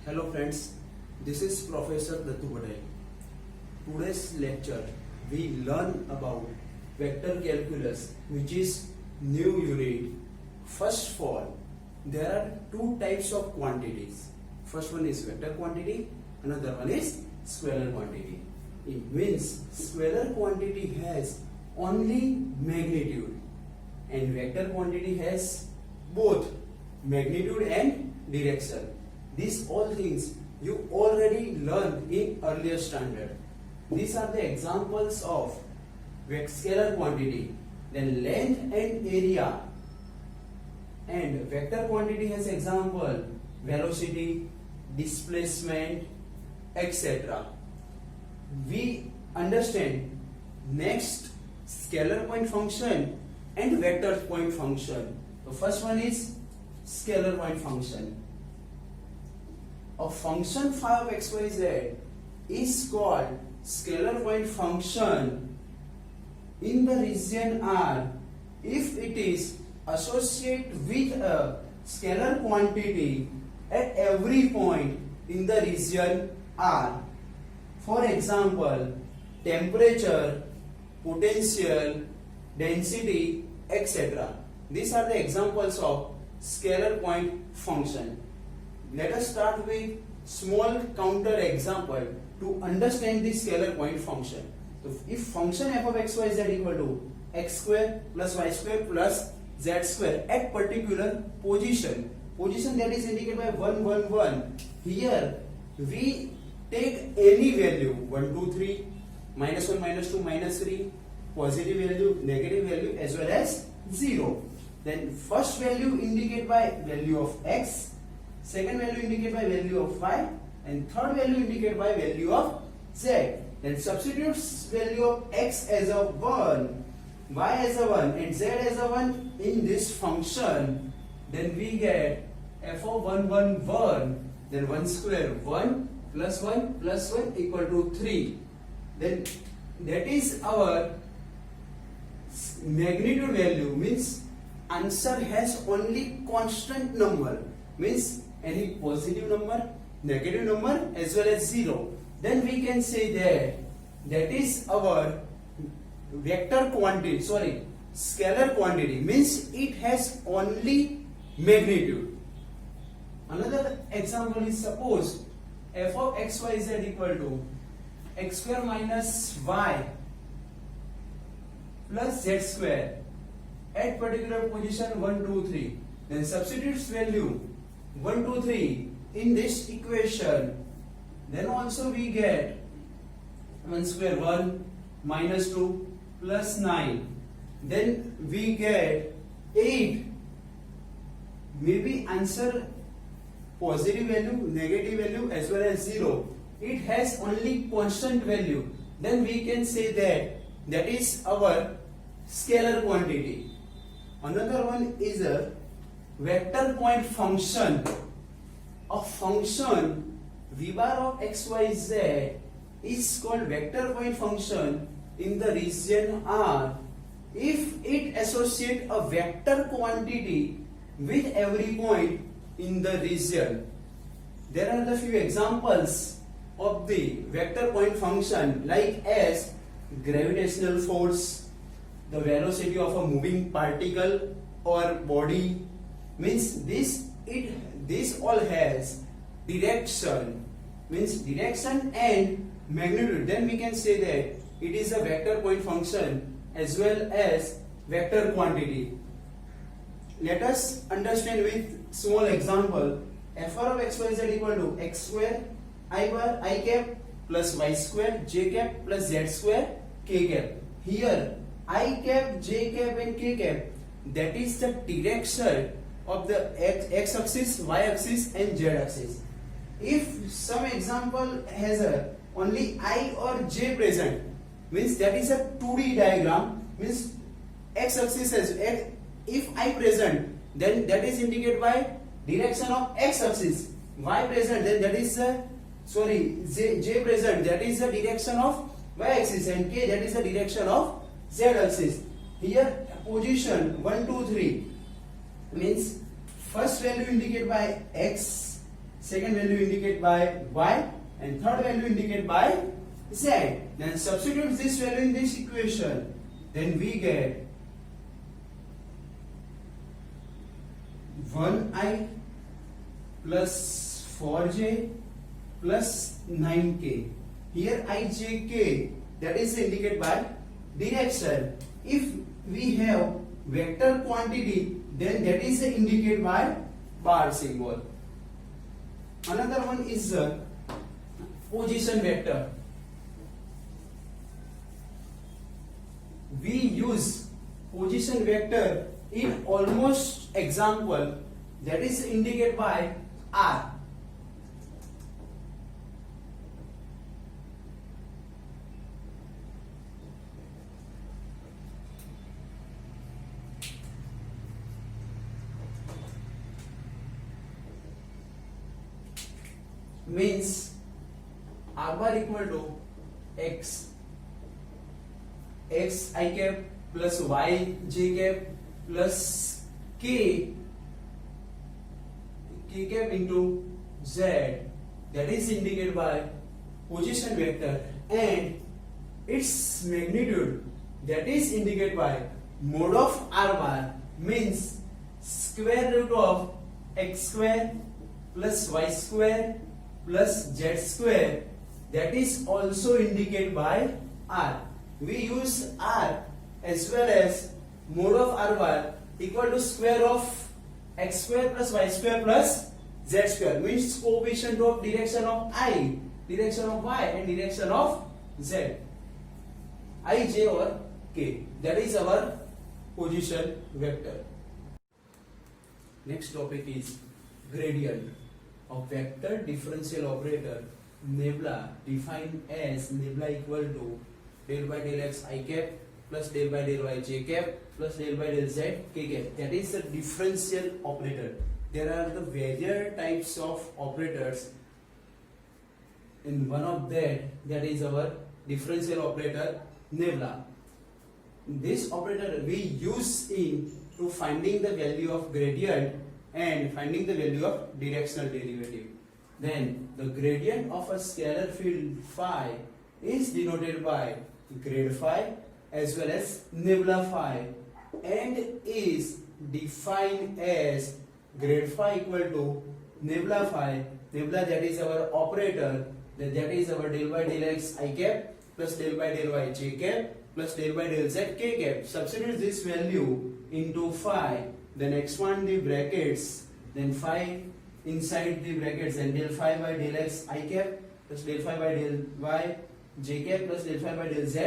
Hello friends, this is Professor Dattu Patel. Today's lecture we learn about vector calculus, which is new unit. First of all, there are two types of quantities. First one is vector quantity, another one is scalar quantity. It means scalar quantity has only magnitude and vector quantity has both magnitude and direction. These all things you already learned in earlier standard. These are the examples of scalar quantity. Then length and area. And vector quantity has example velocity, displacement, etc. We understand next scalar point function and vector point function. The first one is scalar point function. A function phi of xyz is called scalar point function in the region R if it is associated with a scalar quantity at every point in the region R. For example, temperature, potential, density, etc. These are the examples of scalar point function. Let us start with small counter example to understand the scalar point function. So if function f of x y z equal to x square plus y square plus z square at particular position that is indicated by 1 1 1, here we take any value 1 2 3, minus 1 minus 2 minus 3, positive value, negative value as well as 0. Then first value indicated by value of x, second value indicated by value of y, and third value indicated by value of z. Then substitute value of x as a 1, y as a 1 and z as a 1 in this function. Then we get f of 1 1 1, then 1 square 1 plus 1 equal to 3. Then that is our magnitude value, means answer has only constant number, means any positive number, negative number as well as 0. Then we can say that is our vector quantity, scalar quantity, means it has only magnitude. Another example is suppose f of x y z equal to x square minus y plus z square at particular position 1 2 3. Then substitute value 1 2 3 in this equation. Then also we get 1 square 1 minus 2 plus 9. Then we get 8. Maybe answer positive value, negative value as well as 0. It has only constant value. Then we can say that is our scalar quantity. Another one is a vector point function. A function v bar of xyz is called vector point function in the region R if it associates a vector quantity with every point in the region. There are the few examples of the vector point function like as gravitational force, the velocity of a moving particle or body, means this all has direction, means direction and magnitude. Then we can say that it is a vector point function as well as vector quantity. Let us understand with small example. F of x y z equal to x square I bar I cap plus y square j cap plus z square k cap. Here I cap, j cap and k cap, that is the direction of the x axis, y axis and z axis. If some example has only I or j present, means that is a 2D diagram, means x axis has x. If I present, then that is indicated by direction of x axis. Y present, then that is j present, that is the direction of y axis, and k, that is the direction of z axis. Here position 1 2 3 means first value indicated by x, second value indicated by y, and third value indicated by z. Then substitute this value in this equation, then we get 1i plus 4j plus 9k. Here I, j, k, that is indicated by direction. If we have vector quantity, then that is indicated by bar symbol. Another one is position vector. We use position vector in almost example, that is indicated by r. Means r bar equal to x I cap plus y j cap plus k cap into z, that is indicated by position vector, and its magnitude, that is indicated by mode of r bar, means square root of x square plus y square plus z square, that is also indicated by r. We use r as well as mode of r bar equal to square of x square plus y square plus z square, means coefficient of direction of I, direction of y, and direction of z, I, j or k. That is our position vector. Next topic is gradient of vector differential operator nabla, defined as nabla equal to del by del x I cap plus del by del y j cap plus del by del z k cap. That is a differential operator. There are the various types of operators. In one of that is our differential operator nabla. This operator we use in to finding the value of gradient and finding the value of directional derivative. Then the gradient of a scalar field phi is denoted by grad phi as well as nabla phi, and is defined as grad phi equal to nabla phi. Nabla, that is our operator, that is our del by del x I cap plus del by del y j cap plus del by del z k cap. Substitute this value into phi, then expand the brackets, then phi inside the brackets, and del phi by del x I cap plus del phi by del y j cap plus del phi by del z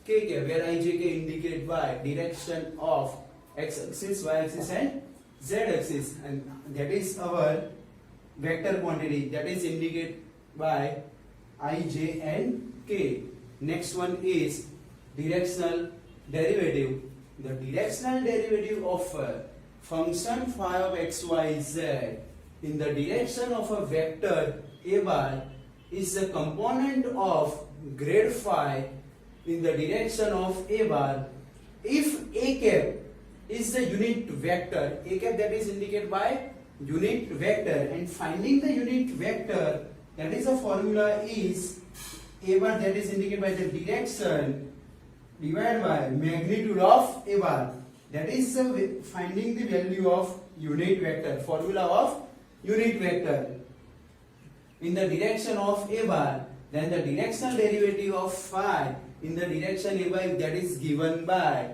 k cap, where I j k indicate by direction of x axis, y axis and z axis, and that is our vector quantity, that is indicated by I, j and k. Next one is directional derivative. The directional derivative of a function phi of x, y, z in the direction of a vector a bar is the component of grad phi in the direction of a bar if a cap is the unit vector, a cap, that is indicated by unit vector, and finding the unit vector, that is the formula is a bar, that is indicated by the direction divided by magnitude of a bar, that is finding the value of unit vector, formula of unit vector in the direction of a bar. Then the directional derivative of phi in the direction a bar, that is given by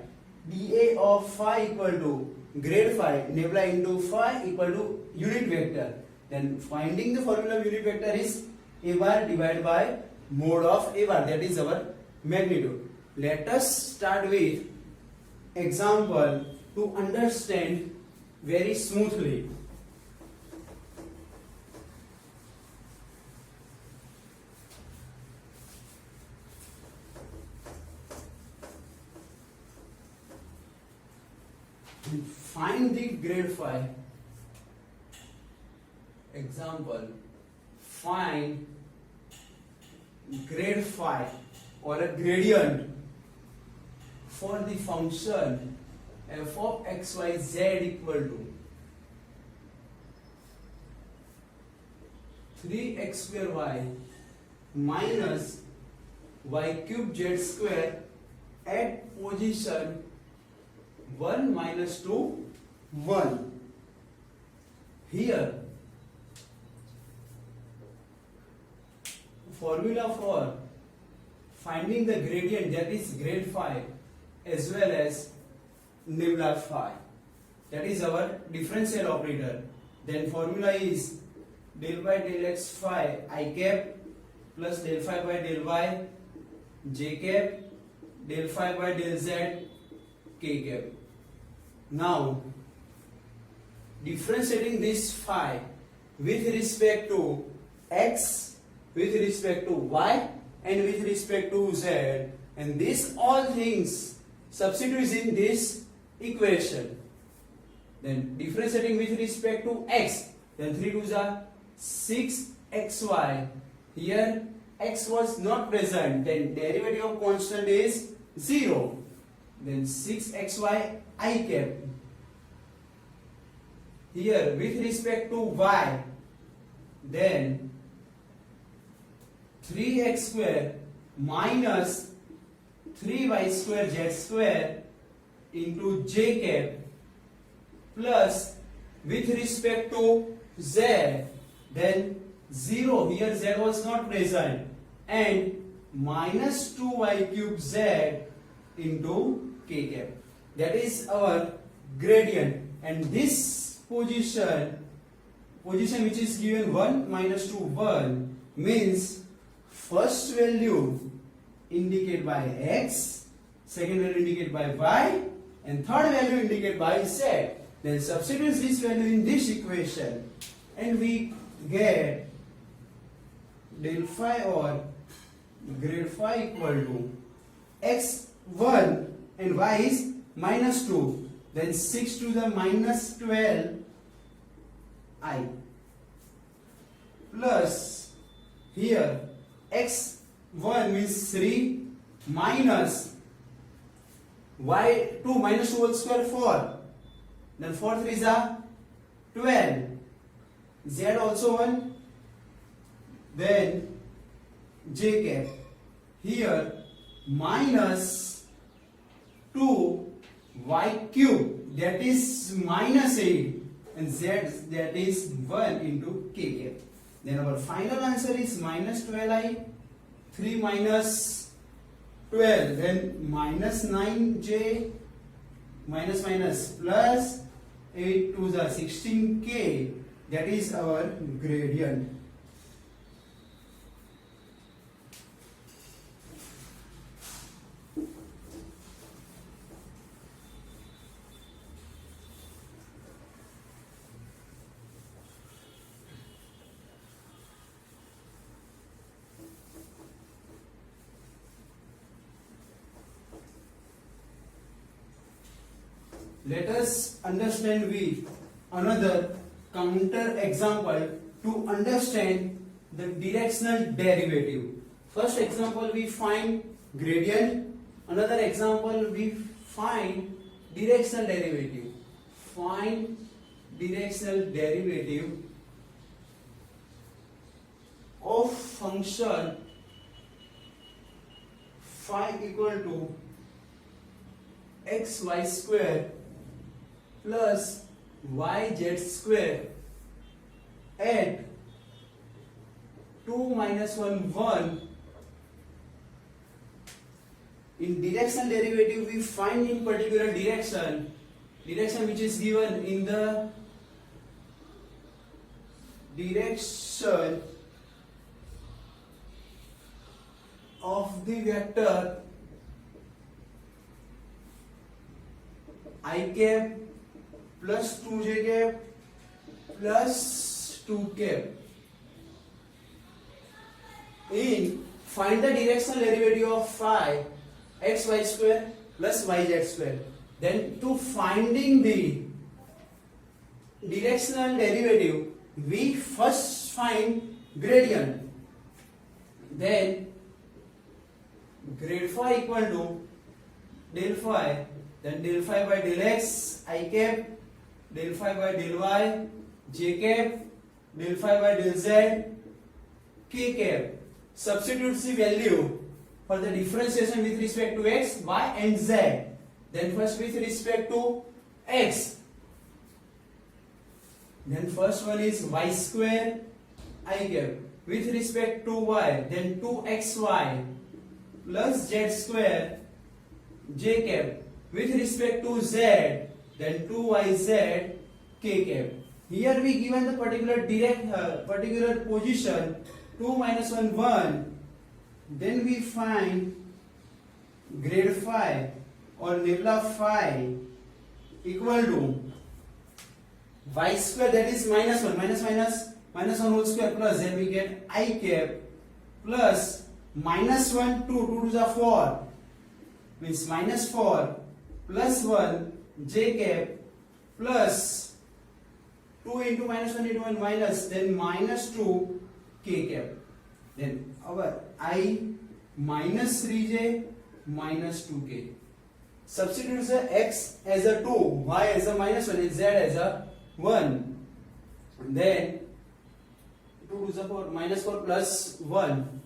dA of phi equal to grad phi nabla into phi equal to unit vector. Then finding the formula of unit vector is a bar divided by mode of a bar, that is our magnitude. Let us start with example to understand very smoothly. Find the grad phi. Example, find grad phi or a gradient for the function f of xyz equal to 3x square y minus y cube z square at position 1 minus 2 1. Here formula for finding the gradient, that is grade phi as well as nabla phi, that is our differential operator. Then formula is del by del x phi I cap plus del phi by del y j cap del phi by del z k cap. Now differentiating this phi with respect to x, with respect to y, and with respect to z, and this all things substitutes in this equation. Then differentiating with respect to x, then 3 2s are 6xy. Here x was not present, then derivative of constant is 0. Then 6xy I cap. Here with respect to y, then 3x square minus 3y square z square into j cap plus with respect to z, then 0, here z was not present, and minus 2y cube z into k cap. That is our gradient, and this position which is given 1 minus 2 1 means first value indicated by x, second value indicated by y, and third value indicated by z. Then substitute this value in this equation and we get del phi or grade phi equal to x1 and y is minus 2. Then 6 to the minus 12 I plus here x1 means 3 minus y2 minus 2 whole square 4. Then 4 3s are 12. Z also 1. Then j cap. Here minus 2 y cube, that is minus 8, and z, that is 1 into k cap. Then our final answer is minus 12i, 3 minus 12, then minus 9j, minus minus plus 8 to the 16k, that is our gradient. Let us understand with another counter example to understand the directional derivative. First example we find gradient, another example we find directional derivative. Find directional derivative of function phi equal to xy square plus yz square at 2 minus 1 1. In directional derivative we find in particular direction which is given in the direction of the vector I cap plus 2j cap plus 2 cap. In find the directional derivative of phi xy square plus yz square. Then to finding the directional derivative we first find gradient. Then grade phi equal to del phi, then del phi by del x I cap, del phi by del y j cap, del phi by del z k cap. Substitute the value for the differentiation with respect to x, y and z. Then first with respect to x. Then first one is y square I cap. With respect to y, then 2xy plus z square j cap. With respect to z, then 2yz k cap. Here we given the particular position 2 minus 1 1. Then we find grade phi or nabla phi equal to y square, that is minus 1 minus 1 whole square, plus then we get I cap plus minus 1 2 to the 4 means minus 4 plus 1 j cap plus 2 into minus 1 into 1 minus, then minus 2 k cap. Then our I minus 3j minus 2k. Substitute the x as a 2, y as a minus 1 and z as a 1. And then 2 to the 4 minus 4 plus 1.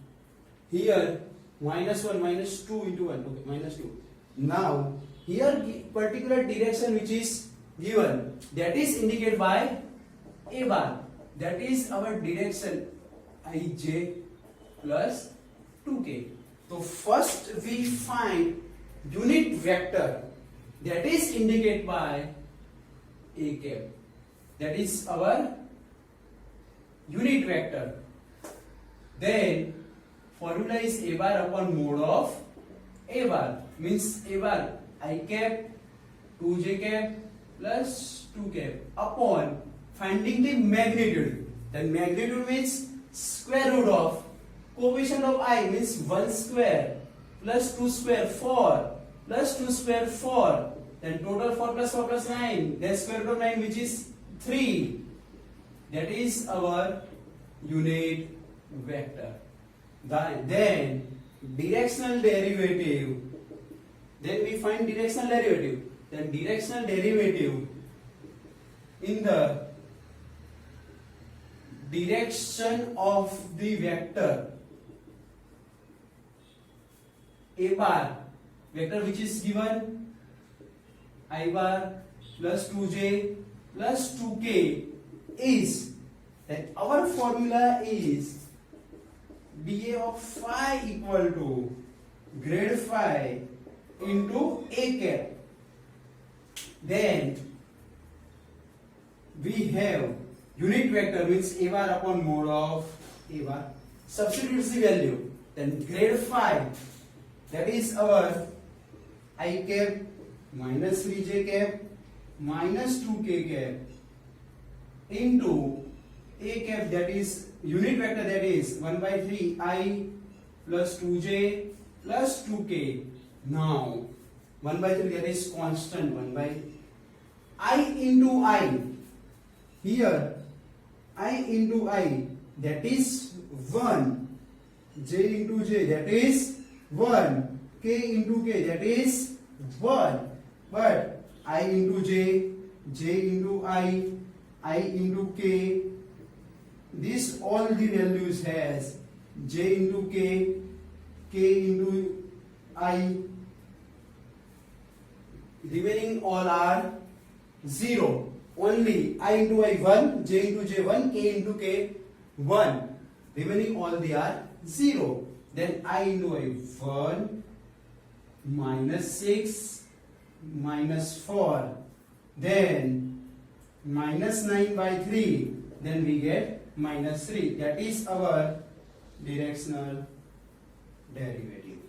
Here minus 1 minus 2 into 1. Okay, minus 2. Now here particular direction which is given, that is indicated by a bar. That is our direction ij plus 2k. So first we find unit vector, that is indicated by a cap. That is our unit vector. Then formula is a bar upon mode of a bar, means a bar I cap 2j cap plus 2 cap upon finding the magnitude. Then magnitude means square root of coefficient of I, means 1 square plus 2 square 4 plus 2 square 4, then total 4 plus 9, then square root of 9 which is 3. That is our unit vector. Then directional derivative. Then we find directional derivative. Then directional derivative in the direction of the vector a bar, vector which is given I bar plus 2j plus 2k, is that our formula is dA of phi equal to grade phi into a cap. Then we have unit vector, means a bar upon mode of a bar. Substitute the value. Then grade phi, that is our I cap minus 3j cap minus 2k cap into a cap, that is unit vector, that is 1 by 3 I plus 2j plus 2k. Now 1 by 3, that is constant 1 by I into I. Here I into I, that is 1, j into j, that is 1, k into k, that is 1, but I into j, j into I into k, this all the values has j into k, k into I, remaining all are 0. Only I into I 1, j into j 1, k into k 1. Remaining all they are 0. Then I into I 1 minus 6 minus 4. Then minus 9 by 3. Then we get minus 3. That is our directional derivative.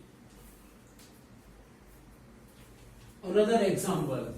Another example.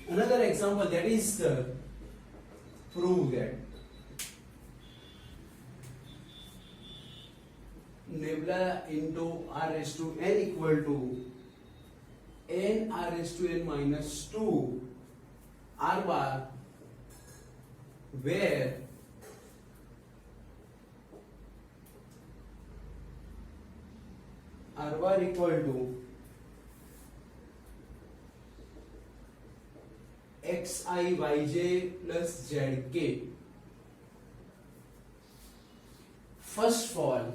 Another example, that is prove that nebula into r raised to n equal to n r raised to n minus 2 r bar, where r bar equal to xi yj plus zk. First of all,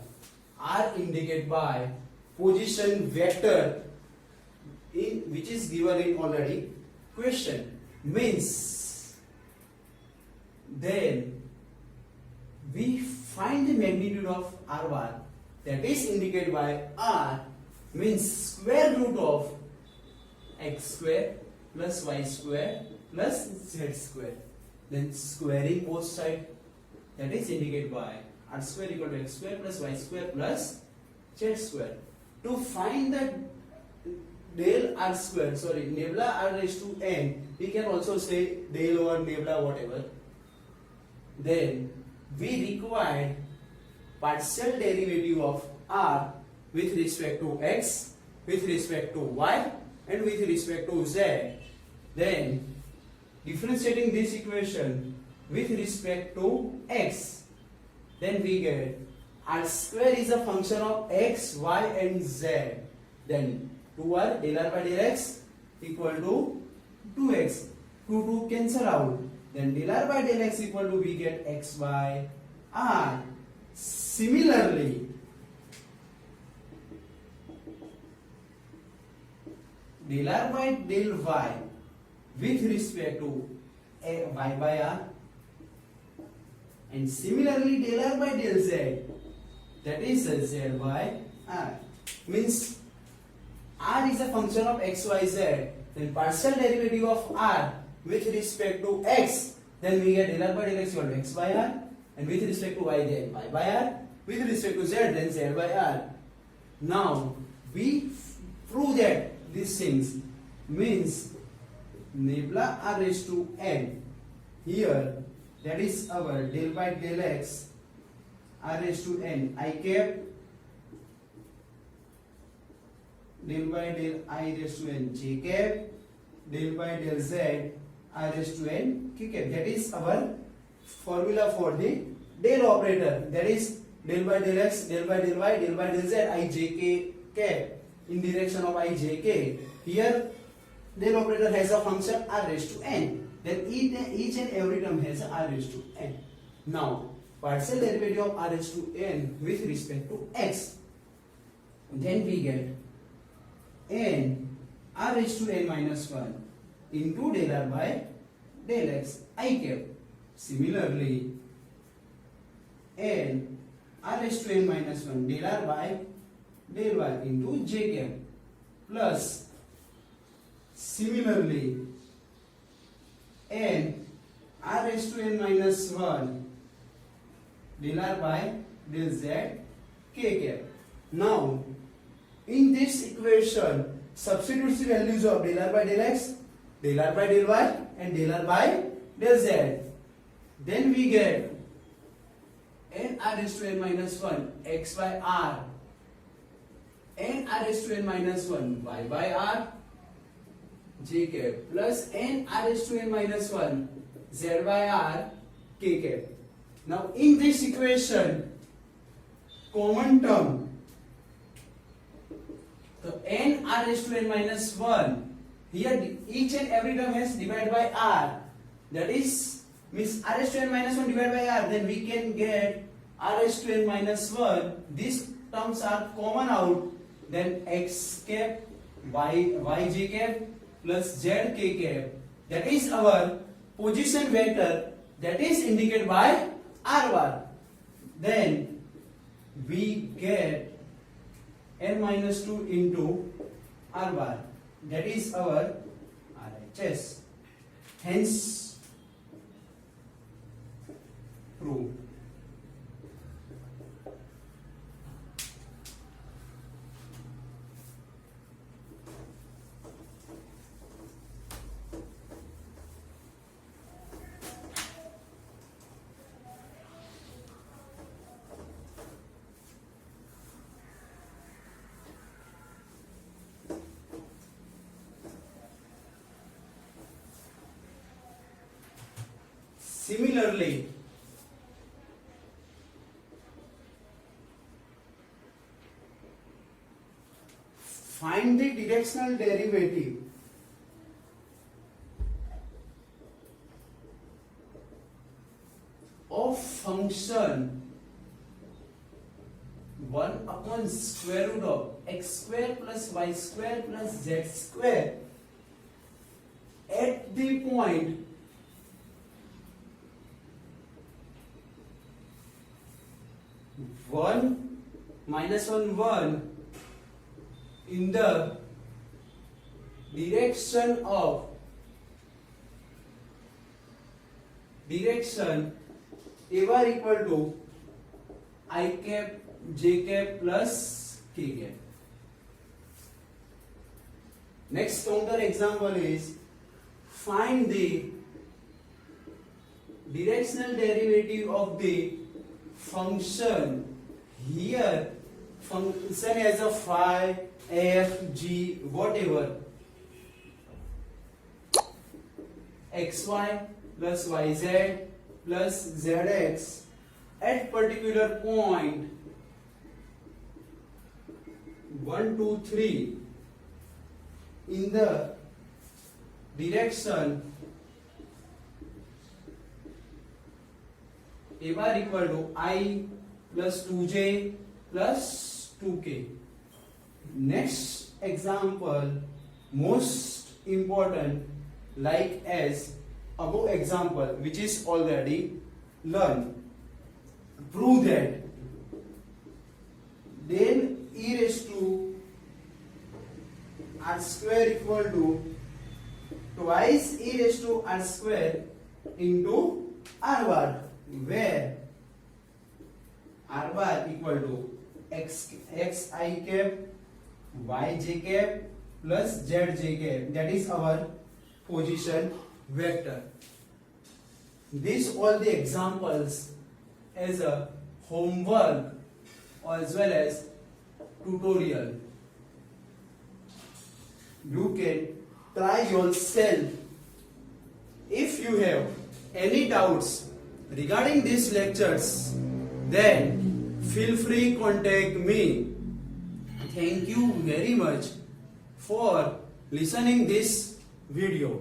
r indicated by position vector in which is given in already question, means then we find the magnitude of r bar, that is indicated by r, means square root of x square plus y square plus z square, then squaring both sides, that is indicated by r square equal to x square plus y square plus z square. To find the del r square, sorry, nebula r raised to n, we can also say del over nebula whatever. Then we require partial derivative of r with respect to x, with respect to y, and with respect to z. Then differentiating this equation with respect to x, then we get r square is a function of x, y, and z. Then 2r del r by del x equal to 2x. 2 cancel out. Then del r by del x equal to we get x by r. Similarly, del r by del y with respect to y by r, and similarly del r by del z, that is z by r, means r is a function of x, y, z. Then partial derivative of r with respect to x, then we get del r by del x equal to x by r, and with respect to y, then y by r, with respect to z, then z by r. Now we prove that these things, means nebula r raised to n here, that is our del by del x r raised to n I cap, del by del I raised to n j cap, del by del z r raised to n k cap. That is our formula for the del operator, that is del by del x, del by del y, del by del z I j k cap in direction of I j k. Here del operator has a function r raised to n, then each and every term has a r raised to n. Now partial derivative of r raised to n with respect to x, then we get n r raised to n minus 1 into del r by del x I cap. Similarly, n r raised to n minus 1 del r by del y into j cap, plus similarly n r raised to n minus 1 del r by del z k cap. Now in this equation substitute the values of del r by del x, del r by del y, and del r by del z. Then we get n r raised to n minus 1 x by r, n r raised to n minus 1 y by r j cap, plus n r raised to n minus 1 z by r k cap. Now in this equation, common term, so n r raised to n minus 1, here each and every term has divided by r, that is means r raised to n minus 1 divided by r, then we can get r raised to n minus 1, these terms are common out, then x cap y j cap plus z k cap, that is our position vector, that is indicated by r bar. Then we get n minus 2 into r bar, that is our RHS. Hence prove. Similarly, find the directional derivative of function 1 upon square root of x square plus y square plus z square at the point (1 minus 1 1) in the direction a bar equal to I cap j cap plus k cap. Next counter example is find the directional derivative of the function. Here function has a phi, f, g, whatever, xy plus yz plus zx at particular point 1 2 3 in the direction a bar equal to I plus 2j plus 2k. Next example, most important, like as above example, which is already learned. Prove that then e raised to r square equal to twice e raised to r square into r bar, where r bar equal to x I cap y j cap plus z j cap, that is our position vector. These all the examples as a homework as well as tutorial. You can try yourself. If you have any doubts regarding these lectures, then feel free contact me. Thank you very much for listening this video.